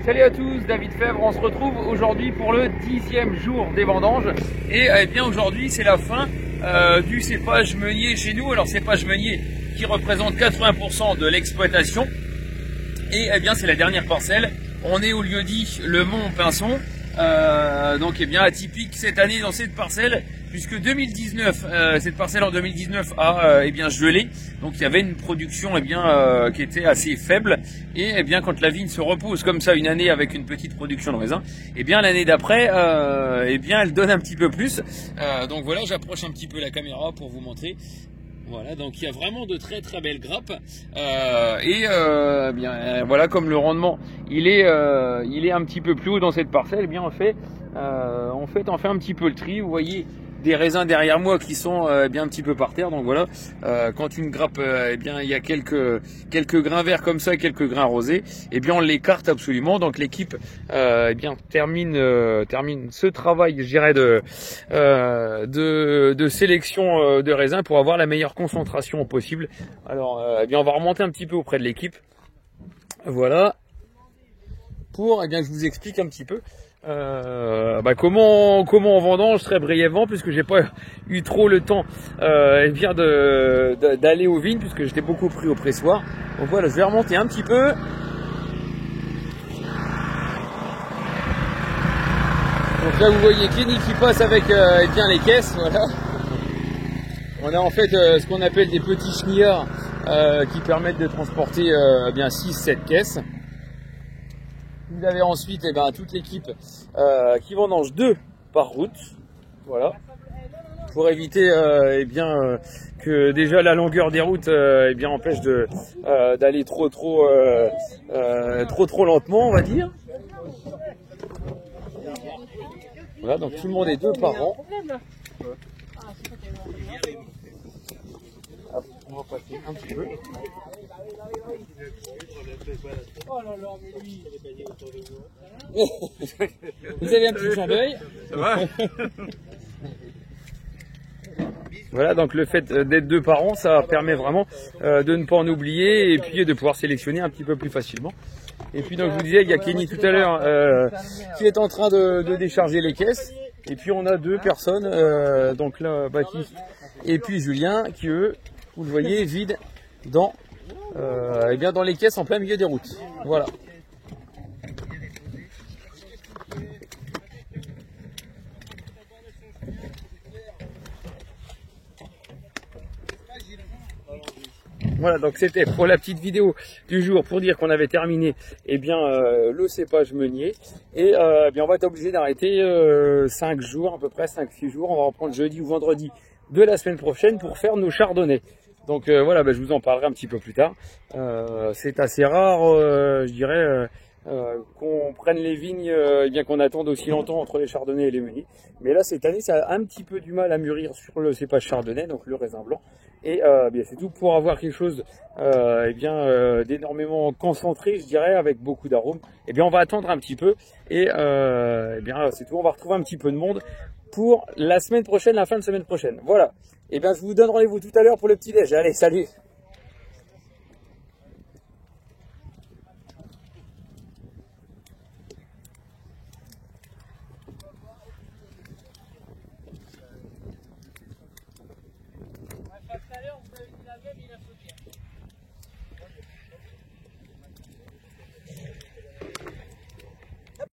Salut à tous, David Fèvre, on se retrouve aujourd'hui pour le 10e jour des vendanges. Et bien aujourd'hui c'est la fin du cépage meunier chez nous. Alors cépage meunier qui représente 80% de l'exploitation. Et bien c'est la dernière parcelle. On est au lieu-dit le Mont Pinson. Donc bien atypique cette année dans cette parcelle, puisque 2019, cette parcelle en 2019 a bien gelé, donc il y avait une production qui était assez faible, et bien quand la vigne se repose comme ça une année avec une petite production de raisin, bien l'année d'après elle donne un petit peu plus. Donc voilà, j'approche un petit peu la caméra pour vous montrer. Voilà, donc il y a vraiment de très très belles grappes voilà, comme le rendement il est un petit peu plus haut dans cette parcelle, bien on fait on fait un petit peu le tri. Vous voyez des raisins derrière moi qui sont bien un petit peu par terre. Donc voilà, quand une grappe il y a quelques grains verts comme ça, quelques grains rosés, on l'écarte absolument. Donc l'équipe termine ce travail, je dirais, de sélection de raisins pour avoir la meilleure concentration possible. Alors on va remonter un petit peu auprès de l'équipe, voilà, pour je vous explique un petit peu comment on vendange très brièvement, puisque j'ai pas eu trop le temps d'aller aux vignes, puisque j'étais beaucoup pris au pressoir. Donc voilà, je vais remonter un petit peu. Donc là vous voyez Kenny qui passe avec les caisses, voilà. On a en fait ce qu'on appelle des petits chenillards qui permettent de transporter 6-7 caisses. Vous avez ensuite toute l'équipe qui vendange 2 par route, voilà, pour éviter que déjà la longueur des routes empêche d'aller trop lentement, on va dire. Voilà, donc tout le monde est 2 par rang. Hop, on va passer un petit peu. Vous avez un petit clin d'œil. Voilà, donc le fait d'être 2 par an, ça permet vraiment de ne pas en oublier, et puis de pouvoir sélectionner un petit peu plus facilement. Et puis donc je vous disais, il y a Kenny tout à l'heure qui est en train de décharger les caisses. Et puis on a 2 personnes, donc là Baptiste et puis Julien, qui eux, vous le voyez, vident dans les caisses en plein milieu des routes. Voilà. Voilà, donc c'était pour la petite vidéo du jour pour dire qu'on avait terminé le cépage meunier. Et on va être obligé d'arrêter 5 jours, à peu près 5-6 jours. On va reprendre jeudi ou vendredi de la semaine prochaine pour faire nos chardonnays. Donc voilà, je vous en parlerai un petit peu plus tard. C'est assez rare, je dirais, qu'on prenne les vignes, qu'on attende aussi longtemps entre les chardonnays et les meuniers. Mais là, cette année, ça a un petit peu du mal à mûrir sur le cépage chardonnay, donc le raisin blanc. Et c'est tout pour avoir quelque chose d'énormément concentré, je dirais, avec beaucoup d'arômes. On va attendre un petit peu. Et c'est tout. On va retrouver un petit peu de monde pour la semaine prochaine, la fin de semaine prochaine. Voilà. Je vous donne rendez-vous tout à l'heure pour le petit déj. Allez, salut!